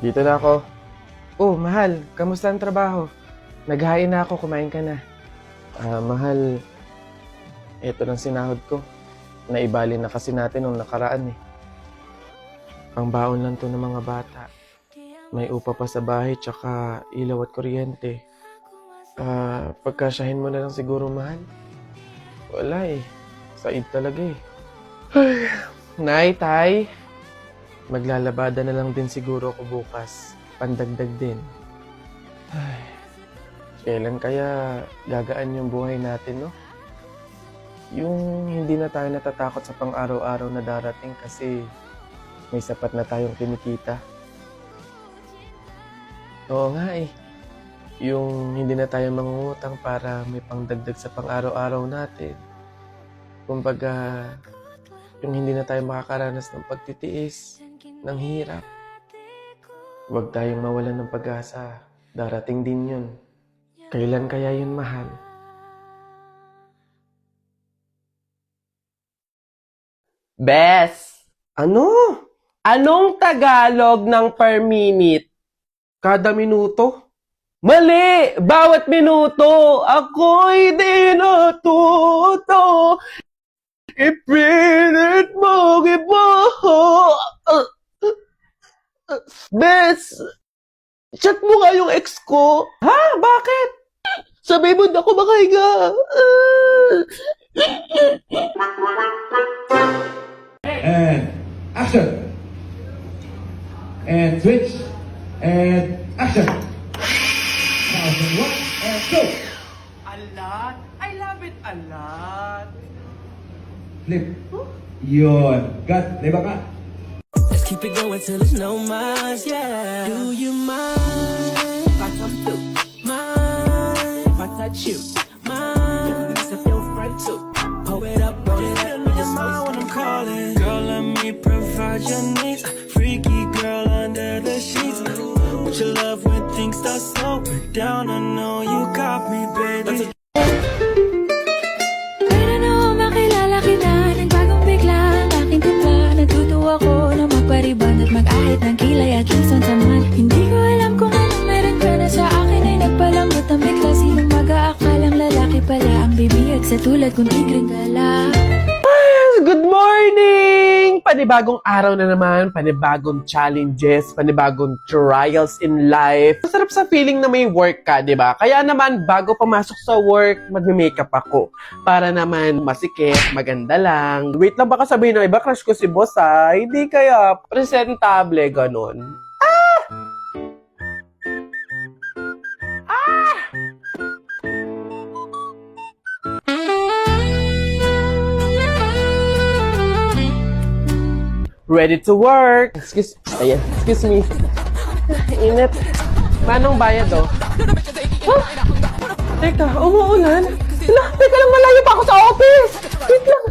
Dito na ako. Oh, mahal, kamusta ang trabaho? Naghain na ako, kumain ka na. Mahal, ito lang sinahod ko. Naibali na kasi natin nung nakaraan eh. Ang baon lang to ng mga bata. May upa pa sa bahay, tsaka ilaw at kuryente. Pagkasyahin mo na lang siguro, mahal. Wala eh. Said talaga eh. Nay, tay. Maglalabada na lang din siguro ako bukas. Pandagdag din. Ay, kailan kaya gagaan yung buhay natin, no? Yung hindi na tayo natatakot sa pang-araw-araw na darating kasi may sapat na tayong kinikita. Oo nga eh. Yung hindi na tayo mangungutang para may pangdagdag sa pang-araw-araw natin. Kumbaga, yung hindi na tayo makakaranas ng pagtitiis, ng hirap. Huwag tayong mawalan ng pag-asa. Darating din yun. Kailan kaya yun, mahal? Bes, Ano? anong Tagalog ng per minute? Kada minuto? Mali! Bawat minuto, ako'y di natuto. Ipilit mo iba. Bes, chat mo nga yung ex ko. Ha? Bakit? Sabi mo na ako makahiga. And action. And switch. And action. Now, one and go. A lot. I love it a lot. Flip. Yun. Got. Diba ka? Let's keep it going till there's no more, yeah. Do you mind if I come through? Mind if I touch you? Mind if you're front too? Pull it up, roll it up, just mind when I'm calling. Girl, let me provide your needs. Freaky girl under the sheets. With your love when things start slowing down, I know you got me, baby. Meron ako makilala kita, nagbagong bigla ang aking timpla. Natutuwa ko na magpariban at mag-ahit ng kilay at lisan taman. Hindi ko alam kung anong meron ka na sa akin ay nagpalambot ang bigla. Sinong mag-aakalang lalaki pala ang bibiyag sa tulad kong tigring gala. Good morning! Panibagong araw na naman, panibagong challenges, panibagong trials in life. Masarap sa feeling na may work ka, di ba? Kaya naman, bago pumasok sa work, magme-makeup ako. Para naman masikip, maganda lang. Wait lang, baka sabihin ng iba, crush ko si boss ha? Hindi kaya presentable, ganon. Ready to work! Excuse me. Init. Manong bayad, oh? Huh? Teka, umuulan? Teka lang, malayo pa ako sa office! Wait lang.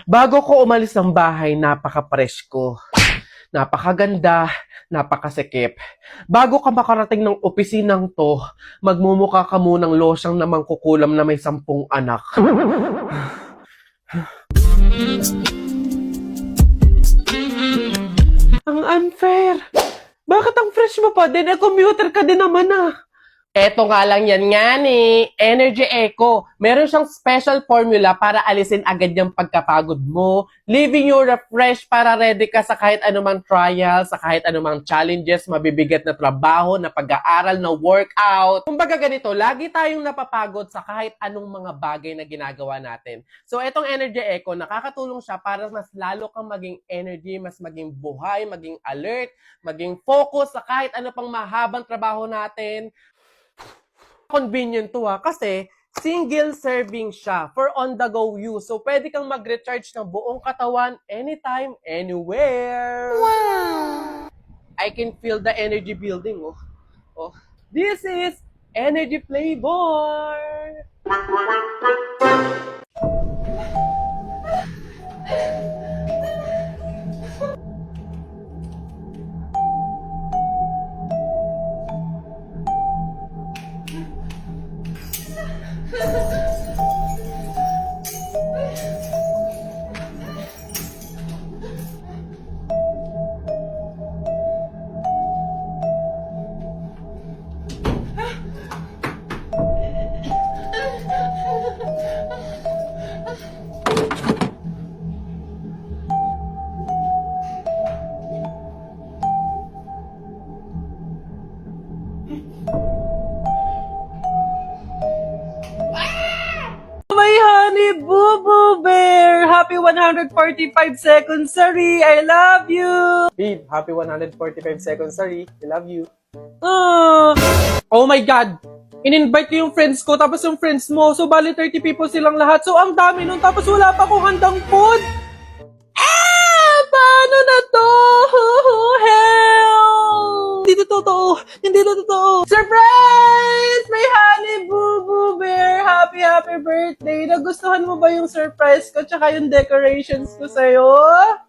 Bago ko umalis ng bahay, napaka-fresh ko. Napakaganda, napakasikip. Bago ka makarating ng opisinang to, magmumukha ka munang losyang na mangkukulam na may 10 anak. Ang unfair. Bakit ang fresh mo pa din? Commuter ka din naman ah. Eto nga lang yan nga ni Energy Eco. Meron siyang special formula para alisin agad yung pagkapagod mo. Leaving you refreshed para ready ka sa kahit anumang trial, sa kahit anumang challenges, mabibigat na trabaho, na pag-aaral, na workout. Kumbaga ganito, lagi tayong napapagod sa kahit anong mga bagay na ginagawa natin. So etong Energy Eco, nakakatulong siya para mas lalo kang maging energy, mas maging buhay, maging alert, maging focus sa kahit ano pang mahabang trabaho natin. Convenient to kasi single serving siya for on-the-go use. So, pwede kang mag-recharge ng buong katawan anytime, anywhere. Wow! I can feel the energy building, oh. Oh. This is Energy Flavor! 145 seconds, sorry. I love you. Babe, happy 145 seconds, sorry. I love you. Oh my God. In-invite ko yung friends ko, tapos yung friends mo. So, bali 30 people silang lahat. So, ang dami nun. Tapos wala pa akong handang food. Paano na to? Help! Hindi na totoo. Hindi na totoo. Surprise! May honey boo boo bear. Happy birthday. Nagustuhan mo ba yung surprise ko tsaka yung decorations ko sa'yo?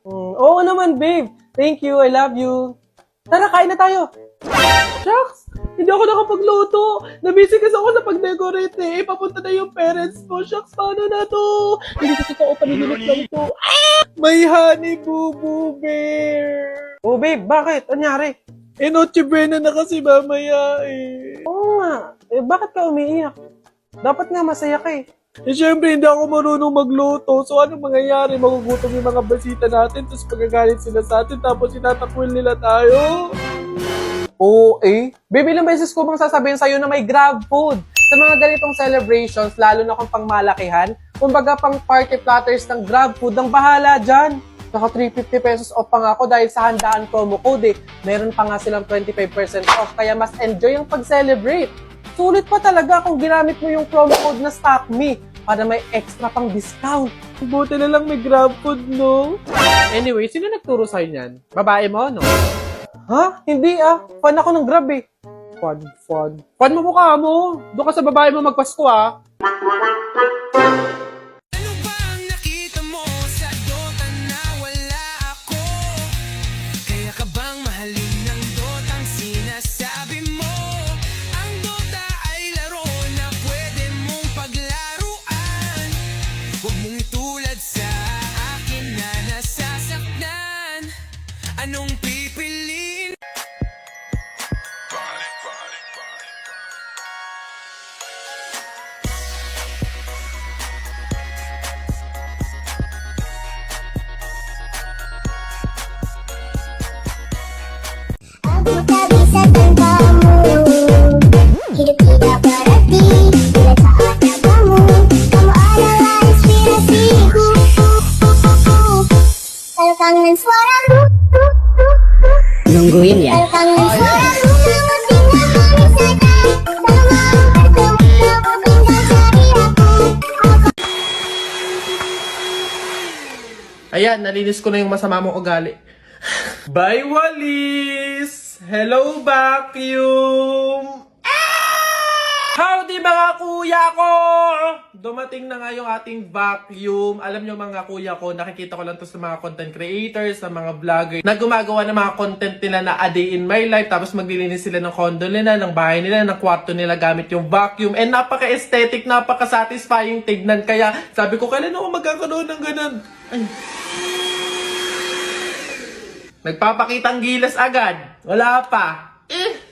Oo naman, babe. Thank you. I love you. Tara, kain na tayo. Shucks! Hindi ako nakapagluto. Nabisi kasi ako sa pag-decorate eh. Papunta na yung parents ko. Shucks, paano na to? Hindi ko totoo, panigilit lang to. May honey boo boo bear. Oh babe, bakit? Anyari? Noche Buena na kasi mamaya eh. Oo nga. Bakit ka umiiyak? Dapat nga masaya ka eh. Syempre, hindi ako marunong magluto. So, anong mangyayari? Magugutom yung mga basita natin, tapos magagalit sila sa atin, tapos itatakwil nila tayo. Oo eh. Babe, ilang beses ko bang sasabihin sa'yo na may grab food? Sa mga ganitong celebrations, lalo na kung pangmalakihan, kumbaga pang party platters ng grab food, ang bahala dyan. Naka 350 pesos off pa nga ako dahil sa handaan promo code eh. Meron pa nga silang 25% off, kaya mas enjoy ang pag-celebrate. Sulit pa talaga kung ginamit mo yung promo code na StockMe para may extra pang discount. Buti na lang may grab food, no? Anyway, sino nagturo sa'yo niyan? Babae mo, no? Ha? Hindi ah. Fan ako ng Grab eh. Fan. Fan mo mukha mo. Doon ka sa babae mo magpasko ah. Ano ba ang nakita mo sa Dota na wala ako? Kaya ka bang mahalin ng Dota ang sinasabi mo? Ang Dota ay laro na pwede mong paglaruan. Huwag mong itulad sa akin na nasasaktan. Anong pipiliin? Aku tak bisa tanpamu. Hidup tidak berarti bila tak ada kamu. Kamu adalah inspirasiku. Kalau kangen suaramu, Nungguin ya. kalau kangen suaramu, namun tinggal manis saja. Kalau mau bertemu, namun tinggal cari aku. Ayan, nalinis ko na yung masama mong ugali. Bye, Walis! Hello, vacuum! Howdy, mga kuya ko! Dumating na nga yung ating vacuum. Alam nyo, mga kuya ko, nakikita ko lang to sa mga content creators, sa mga vlogger, na gumagawa ng mga content nila na a day in my life, tapos maglilinis sila ng condo nila, ng bahay nila, ng kwarto nila gamit yung vacuum. And napaka-aesthetic, napaka-satisfying tignan. Kaya sabi ko, kailan ako magkakaroon ng ganun? Ay. Nagpapakitang gilas agad. Wala pa.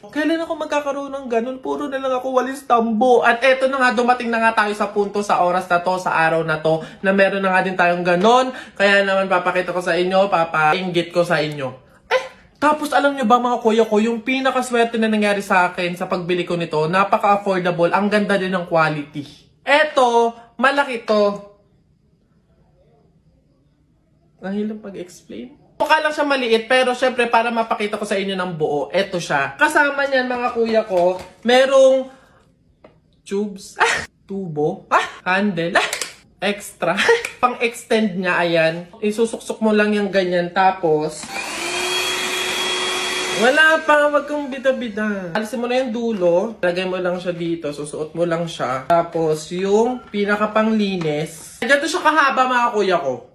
Kailan ako magkakaroon ng ganun? Puro na lang ako walis tambo. At eto na nga, dumating na nga tayo sa punto, sa oras na to, sa araw na to, na meron na nga din tayong ganun. Kaya naman papakita ko sa inyo, papainggit ko sa inyo. Tapos alam nyo ba mga kuya ko, yung pinakaswerte na nangyari sa akin sa pagbili ko nito, napaka-affordable, ang ganda din ng quality. Eto, malaki to. Nahilang pag-explain. Mukha lang siya maliit, pero syempre para mapakita ko sa inyo ng buo, eto siya. Kasama niyan mga kuya ko, merong tubes, tubo, handle, extra, pang-extend niya, ayan. Isusuksok mo lang yung ganyan, tapos wala pa, wag kang bida-bida. Alisin mo na yung dulo, lagay mo lang siya dito, susuot mo lang siya. Tapos yung pinakapanglinis, ganito siya kahaba mga kuya ko.